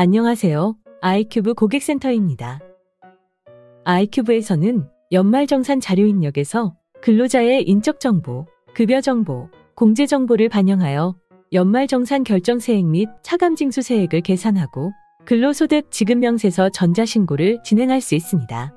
안녕하세요. 아이큐브 고객센터입니다. 아이큐브에서는 연말정산 자료 입력에서 근로자의 인적정보, 급여정보, 공제정보를 반영하여 연말정산 결정세액 및 차감징수세액을 계산하고 근로소득 지급명세서 전자신고를 진행할 수 있습니다.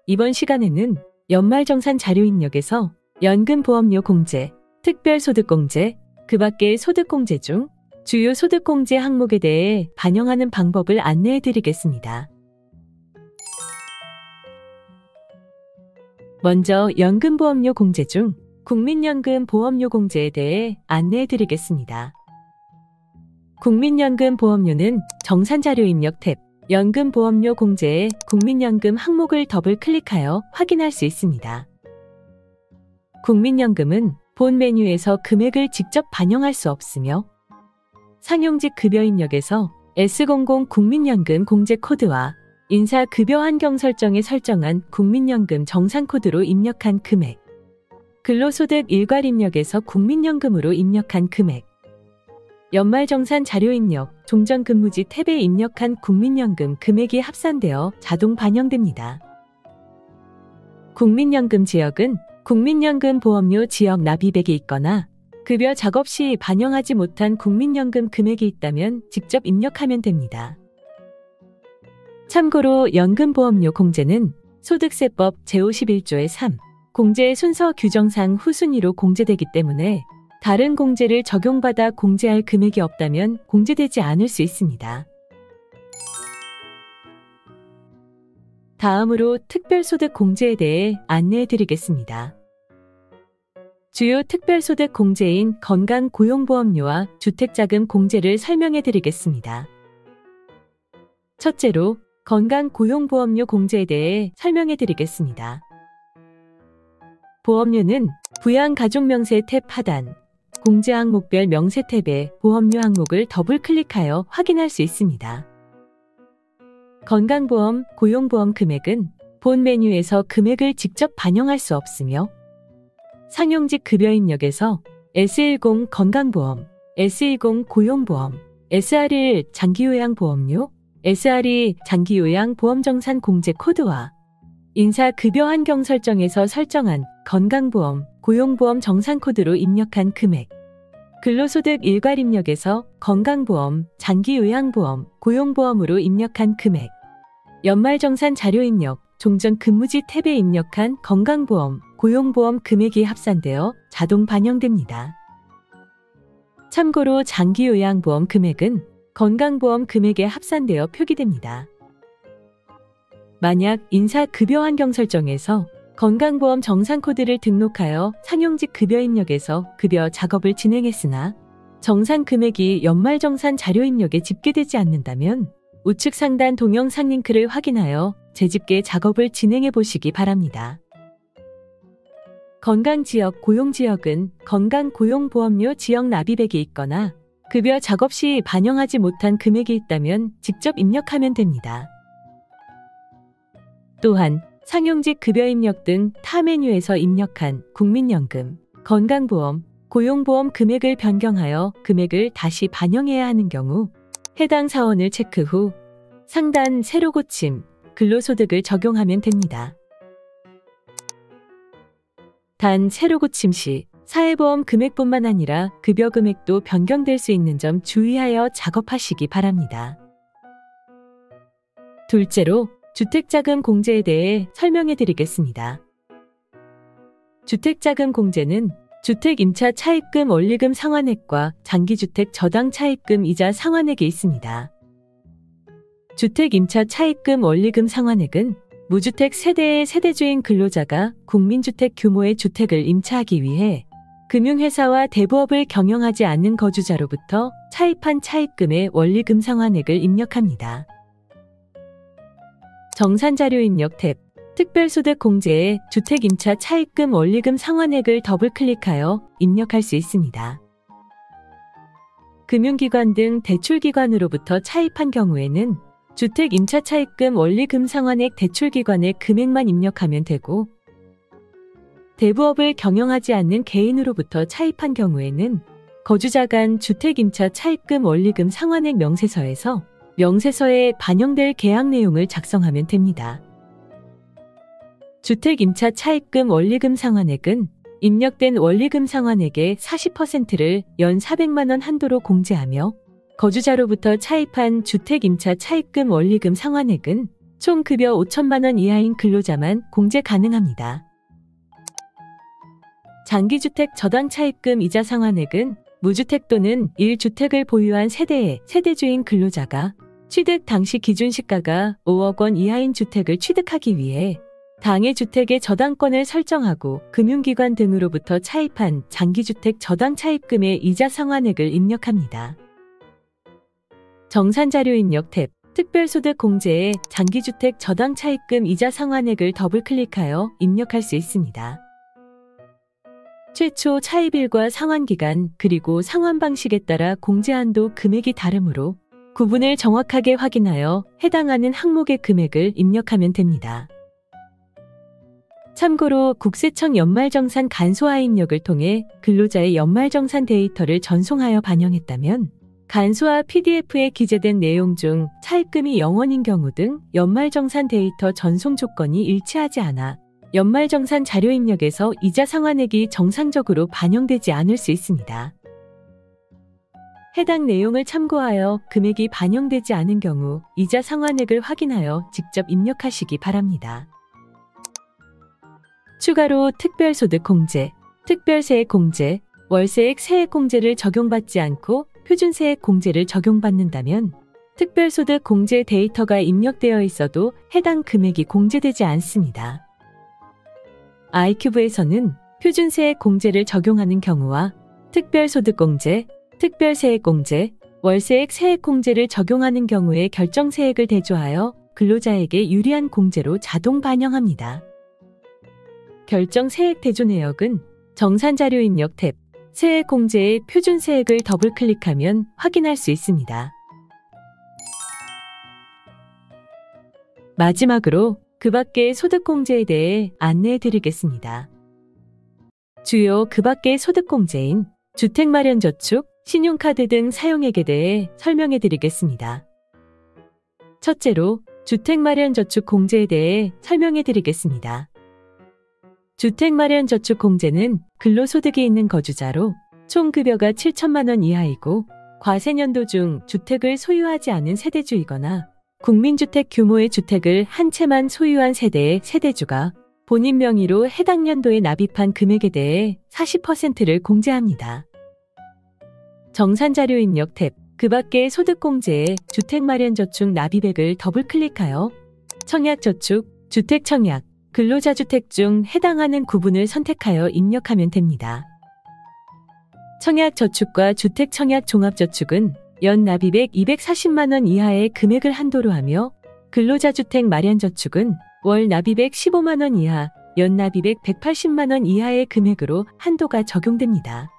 이번 시간에는 연말정산 자료 입력에서 연금보험료 공제, 특별소득공제, 그 밖의 소득공제 중 주요 소득공제 항목에 대해 반영하는 방법을 안내해 드리겠습니다. 먼저 연금보험료 공제 중 국민연금보험료 공제에 대해 안내해 드리겠습니다. 국민연금보험료는 정산자료 입력 탭 연금보험료 공제에 국민연금 항목을 더블 클릭하여 확인할 수 있습니다. 국민연금은 본 메뉴에서 금액을 직접 반영할 수 없으며 상용직 급여 입력에서 S00 국민연금 공제 코드와 인사급여 환경 설정에 설정한 국민연금 정산코드로 입력한 금액, 근로소득 일괄 입력에서 국민연금으로 입력한 금액, 연말정산 자료 입력, 종전근무지 탭에 입력한 국민연금 금액이 합산되어 자동 반영됩니다. 국민연금 지역은 국민연금 보험료 지역 납입액이 있거나 급여 작업 시 반영하지 못한 국민연금 금액이 있다면 직접 입력하면 됩니다. 참고로 연금보험료 공제는 소득세법 제51조의 3 공제 순서 규정상 후순위로 공제되기 때문에 다른 공제를 적용받아 공제할 금액이 없다면 공제되지 않을 수 있습니다. 다음으로 특별소득 공제에 대해 안내해 드리겠습니다. 주요 특별소득 공제인 건강고용보험료와 주택자금 공제를 설명해 드리겠습니다. 첫째로 건강고용보험료 공제에 대해 설명해 드리겠습니다. 보험료는 부양가족명세 탭 하단 공제 항목별 명세 탭에 보험료 항목을 더블 클릭하여 확인할 수 있습니다. 건강보험, 고용보험 금액은 본 메뉴에서 금액을 직접 반영할 수 없으며 상용직 급여 입력에서 S10 건강보험, S20 고용보험, SR1 장기요양보험료, SR2 장기요양보험정산 공제 코드와 인사급여 환경 설정에서 설정한 건강보험, 고용보험 정산코드로 입력한 금액, 근로소득 일괄 입력에서 건강보험, 장기요양보험, 고용보험으로 입력한 금액, 연말정산 자료 입력, 종전근무지 탭에 입력한 건강보험, 고용보험 금액이 합산되어 자동 반영됩니다. 참고로 장기요양보험 금액은 건강보험 금액에 합산되어 표기됩니다. 만약 인사급여 환경 설정에서 건강보험 정산코드를 등록하여 상용직 급여 입력에서 급여 작업을 진행했으나 정산 금액이 연말정산 자료 입력에 집계되지 않는다면 우측 상단 동영상 링크를 확인하여 재집계 작업을 진행해 보시기 바랍니다. 건강지역, 고용지역은 건강고용보험료 지역 납입액이 있거나 급여 작업 시 반영하지 못한 금액이 있다면 직접 입력하면 됩니다. 또한 상용직 급여 입력 등 타 메뉴에서 입력한 국민연금, 건강보험, 고용보험 금액을 변경하여 금액을 다시 반영해야 하는 경우 해당 사원을 체크 후 상단 새로 고침, 근로소득을 적용하면 됩니다. 단 새로 고침 시 사회보험 금액뿐만 아니라 급여 금액도 변경될 수 있는 점 주의하여 작업하시기 바랍니다. 둘째로 주택자금 공제에 대해 설명해 드리겠습니다. 주택자금 공제는 주택 임차 차입금 원리금 상환액과 장기주택 저당 차입금 이자 상환액이 있습니다. 주택 임차 차입금 원리금 상환액은 무주택 세대의 세대주인 근로자가 국민주택 규모의 주택을 임차하기 위해 금융회사와 대부업을 경영하지 않는 거주자로부터 차입한 차입금의 원리금 상환액을 입력합니다. 정산자료 입력 탭 특별소득 공제에 주택 임차 차입금 원리금 상환액을 더블 클릭하여 입력할 수 있습니다. 금융기관 등 대출기관으로부터 차입한 경우에는 주택 임차 차입금 원리금 상환액 대출기관의 금액만 입력하면 되고 대부업을 경영하지 않는 개인으로부터 차입한 경우에는 거주자 간 주택임차 차입금 원리금 상환액 명세서에서 명세서에 반영될 계약 내용을 작성하면 됩니다. 주택임차 차입금 원리금 상환액은 입력된 원리금 상환액의 40%를 연 400만 원 한도로 공제하며 거주자로부터 차입한 주택임차 차입금 원리금 상환액은 총 급여 5천만 원 이하인 근로자만 공제 가능합니다. 장기주택 저당 차입금 이자 상환액은 무주택 또는 1주택을 보유한 세대의 세대주인 근로자가 취득 당시 기준 시가가 5억 원 이하인 주택을 취득하기 위해 당해 주택의 저당권을 설정하고 금융기관 등으로부터 차입한 장기주택 저당 차입금의 이자 상환액을 입력합니다. 정산자료 입력 탭 특별소득 공제에 장기주택 저당 차입금 이자 상환액을 더블클릭하여 입력할 수 있습니다. 최초 차입일과 상환기간 그리고 상환 방식에 따라 공제한도 금액이 다르므로 구분을 정확하게 확인하여 해당하는 항목의 금액을 입력하면 됩니다. 참고로 국세청 연말정산 간소화 입력을 통해 근로자의 연말정산 데이터를 전송하여 반영했다면 간소화 PDF에 기재된 내용 중 차입금이 0원인 경우 등 연말정산 데이터 전송 조건이 일치하지 않아 연말정산 자료 입력에서 이자 상환액이 정상적으로 반영되지 않을 수 있습니다. 해당 내용을 참고하여 금액이 반영되지 않은 경우 이자 상환액을 확인하여 직접 입력하시기 바랍니다. 추가로 특별소득 공제, 특별세액 공제, 월세액 세액 공제를 적용받지 않고 표준세액 공제를 적용받는다면 특별소득 공제 데이터가 입력되어 있어도 해당 금액이 공제되지 않습니다. 아이큐브에서는 표준세액 공제를 적용하는 경우와 특별소득 공제, 특별세액 공제, 월세액 세액 공제를 적용하는 경우에 결정세액을 대조하여 근로자에게 유리한 공제로 자동 반영합니다. 결정세액 대조 내역은 정산자료 입력 탭 세액 공제의 표준세액을 더블클릭하면 확인할 수 있습니다. 마지막으로 그 밖의 소득공제에 대해 안내해 드리겠습니다. 주요 그 밖의 소득공제인 주택마련저축, 신용카드 등 사용액에 대해 설명해 드리겠습니다. 첫째로 주택마련저축 공제에 대해 설명해 드리겠습니다. 주택마련저축 공제는 근로소득이 있는 거주자로 총 급여가 7천만 원 이하이고 과세년도 중 주택을 소유하지 않은 세대주이거나 국민주택 규모의 주택을 한 채만 소유한 세대의 세대주가 본인 명의로 해당 연도에 납입한 금액에 대해 40%를 공제합니다. 정산자료 입력 탭 그 밖의 소득공제에 주택마련저축 납입액을 더블클릭하여 청약저축, 주택청약, 근로자주택 중 해당하는 구분을 선택하여 입력하면 됩니다. 청약저축과 주택청약종합저축은 연 납입액 240만 원 이하의 금액을 한도로 하며 근로자주택 마련저축은 월 납입액 15만 원 이하, 연 납입액 180만 원 이하의 금액으로 한도가 적용됩니다.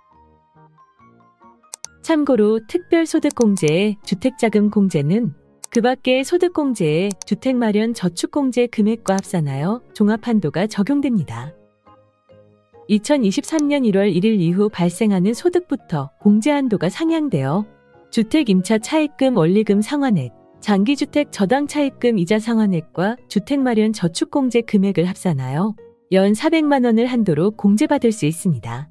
참고로 특별소득공제의 주택자금 공제는 그 밖의 소득공제의 주택마련 저축공제 금액과 합산하여 종합한도가 적용됩니다. 2023년 1월 1일 이후 발생하는 소득부터 공제한도가 상향되어 주택임차 차입금 원리금 상환액, 장기주택 저당 차입금 이자 상환액과 주택마련 저축공제 금액을 합산하여 연 400만 원을 한도로 공제받을 수 있습니다.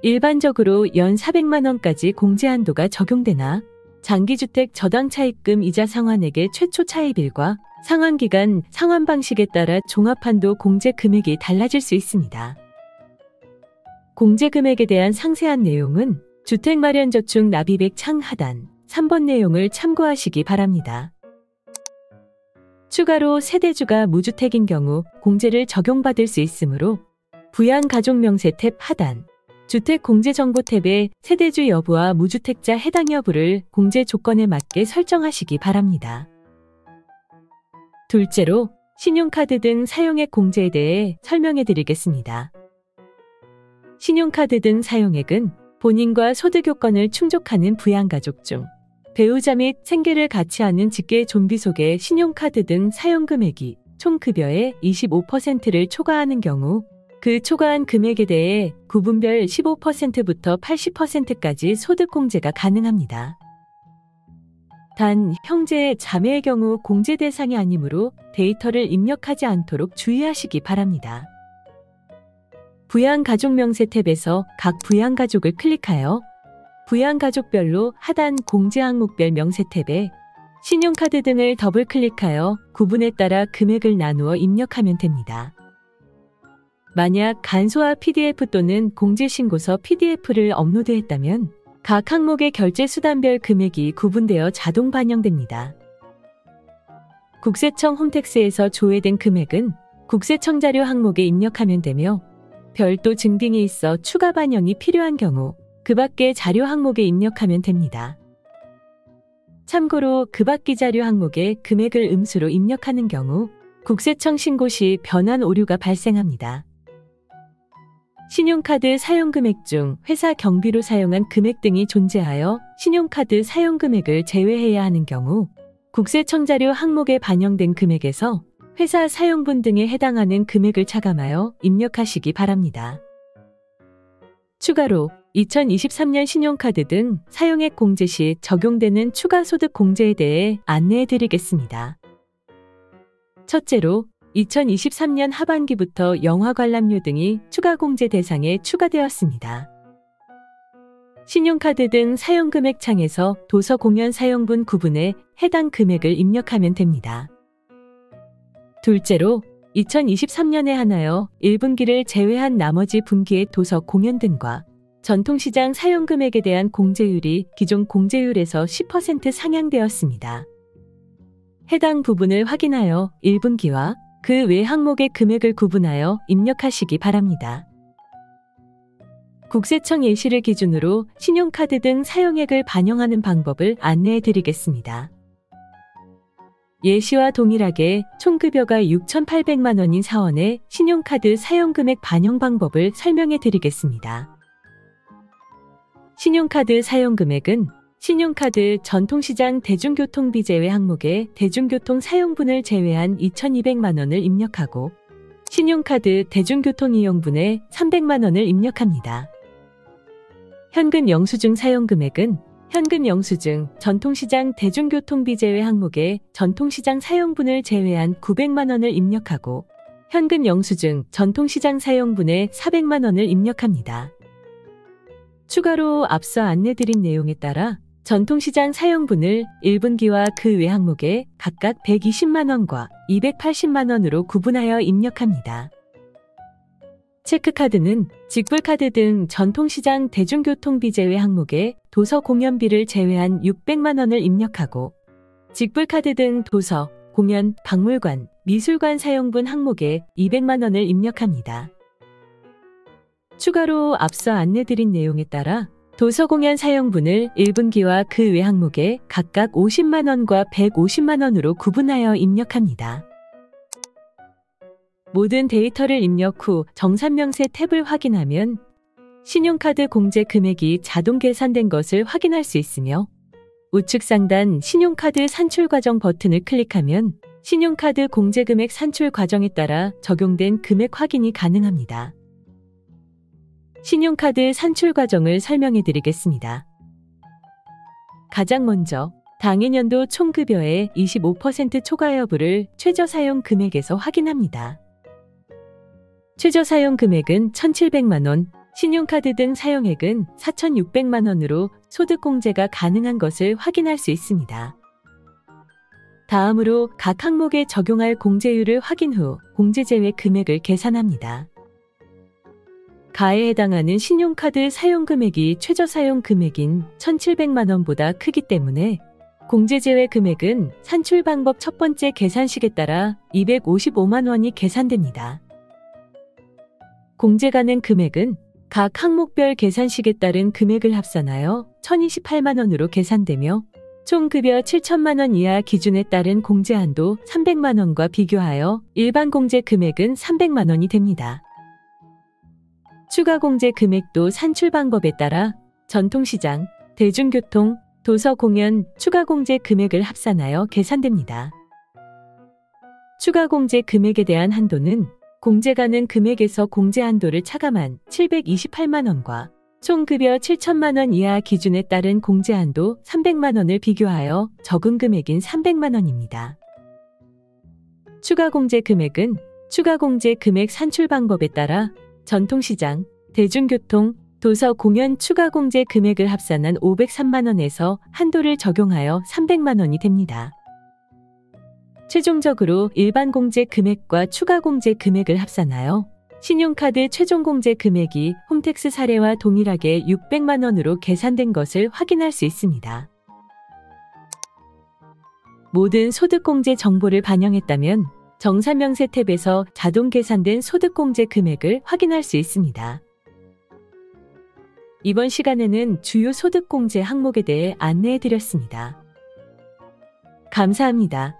일반적으로 연 400만 원까지 공제한도가 적용되나 장기주택 저당 차입금 이자 상환액의 최초 차입일과 상환기간, 상환 방식에 따라 종합한도 공제 금액이 달라질 수 있습니다. 공제 금액에 대한 상세한 내용은 주택마련저축 납입액 창 하단 3번 내용을 참고하시기 바랍니다. 추가로 세대주가 무주택인 경우 공제를 적용받을 수 있으므로 부양가족명세 탭 하단 주택공제정보 탭에 세대주 여부와 무주택자 해당 여부를 공제 조건에 맞게 설정하시기 바랍니다. 둘째로 신용카드 등 사용액 공제에 대해 설명해 드리겠습니다. 신용카드 등 사용액은 본인과 소득 요건을 충족하는 부양가족 중 배우자 및 생계를 같이 하는 직계 좀비 속의 신용카드 등 사용금액이 총 급여의 25%를 초과하는 경우 그 초과한 금액에 대해 구분별 15%부터 80%까지 소득공제가 가능합니다. 단, 형제, 자매의 경우 공제 대상이 아니므로 데이터를 입력하지 않도록 주의하시기 바랍니다. 부양가족명세 탭에서 각 부양가족을 클릭하여 부양가족별로 하단 공제 항목별 명세 탭에 신용카드 등을 더블 클릭하여 구분에 따라 금액을 나누어 입력하면 됩니다. 만약 간소화 PDF 또는 공제신고서 PDF를 업로드했다면 각 항목의 결제수단별 금액이 구분되어 자동 반영됩니다. 국세청 홈택스에서 조회된 금액은 국세청 자료 항목에 입력하면 되며 별도 증빙이 있어 추가 반영이 필요한 경우 그 밖의 자료 항목에 입력하면 됩니다. 참고로 그 밖의 자료 항목에 금액을 음수로 입력하는 경우 국세청 신고 시 변환 오류가 발생합니다. 신용카드 사용금액 중 회사 경비로 사용한 금액 등이 존재하여 신용카드 사용금액을 제외해야 하는 경우 국세청 자료 항목에 반영된 금액에서 회사 사용분 등에 해당하는 금액을 차감하여 입력하시기 바랍니다. 추가로 2023년 신용카드 등 사용액 공제 시 적용되는 추가 소득 공제에 대해 안내해 드리겠습니다. 첫째로 2023년 하반기부터 영화 관람료 등이 추가 공제 대상에 추가되었습니다. 신용카드 등 사용금액 창에서 도서 공연 사용분 구분에 해당 금액을 입력하면 됩니다. 둘째로 2023년에 한하여 1분기를 제외한 나머지 분기의 도서 공연 등과 전통시장 사용금액에 대한 공제율이 기존 공제율에서 10% 상향되었습니다. 해당 부분을 확인하여 1분기와 그 외 항목의 금액을 구분하여 입력하시기 바랍니다. 국세청 예시를 기준으로 신용카드 등 사용액을 반영하는 방법을 안내해 드리겠습니다. 예시와 동일하게 총급여가 6,800만 원인 사원의 신용카드 사용금액 반영 방법을 설명해 드리겠습니다. 신용카드 사용금액은 신용카드 전통시장 대중교통비 제외 항목에 대중교통 사용분을 제외한 2,200만 원을 입력하고 신용카드 대중교통 이용분에 300만 원을 입력합니다. 현금 영수증 사용금액은 현금 영수증 전통시장 대중교통비 제외 항목에 전통시장 사용분을 제외한 900만 원을 입력하고 현금 영수증 전통시장 사용분에 400만 원을 입력합니다. 추가로 앞서 안내드린 내용에 따라 전통시장 사용분을 1분기와 그 외 항목에 각각 120만 원과 280만 원으로 구분하여 입력합니다. 체크카드는 직불카드 등 전통시장 대중교통비 제외 항목에 도서 공연비를 제외한 600만 원을 입력하고 직불카드 등 도서, 공연, 박물관, 미술관 사용분 항목에 200만 원을 입력합니다. 추가로 앞서 안내드린 내용에 따라 도서공연 사용분을 1분기와 그 외 항목에 각각 50만 원과 150만 원으로 구분하여 입력합니다. 모든 데이터를 입력 후 정산명세 탭을 확인하면 신용카드 공제 금액이 자동 계산된 것을 확인할 수 있으며 우측 상단 신용카드 산출 과정 버튼을 클릭하면 신용카드 공제 금액 산출 과정에 따라 적용된 금액 확인이 가능합니다. 신용카드 산출 과정을 설명해 드리겠습니다. 가장 먼저 당해년도 총급여의 25% 초과 여부를 최저사용 금액에서 확인합니다. 최저사용 금액은 1,700만 원, 신용카드 등 사용액은 4,600만 원으로 소득공제가 가능한 것을 확인할 수 있습니다. 다음으로 각 항목에 적용할 공제율을 확인 후 공제 제외 금액을 계산합니다. 가에 해당하는 신용카드 사용금액이 최저사용 금액인 1,700만 원보다 크기 때문에 공제 제외 금액은 산출 방법 첫 번째 계산식에 따라 255만 원이 계산됩니다. 공제 가능 금액은 각 항목별 계산식에 따른 금액을 합산하여 1,028만 원으로 계산되며 총 급여 7천만 원 이하 기준에 따른 공제 한도 300만 원과 비교하여 일반 공제 금액은 300만 원이 됩니다. 추가 공제 금액도 산출 방법에 따라 전통시장, 대중교통, 도서 공연, 추가 공제 금액을 합산하여 계산됩니다. 추가 공제 금액에 대한 한도는 공제 가능 금액에서 공제 한도를 차감한 728만 원과 총 급여 7천만 원 이하 기준에 따른 공제 한도 300만 원을 비교하여 적은 금액인 300만 원입니다. 추가 공제 금액은 추가 공제 금액 산출 방법에 따라 전통시장, 대중교통, 도서 공연 추가 공제 금액을 합산한 503만 원에서 한도를 적용하여 300만 원이 됩니다. 최종적으로 일반 공제 금액과 추가 공제 금액을 합산하여 신용카드 최종 공제 금액이 홈택스 사례와 동일하게 600만 원으로 계산된 것을 확인할 수 있습니다. 모든 소득공제 정보를 반영했다면 정산명세 탭에서 자동 계산된 소득공제 금액을 확인할 수 있습니다. 이번 시간에는 주요 소득공제 항목에 대해 안내해 드렸습니다. 감사합니다.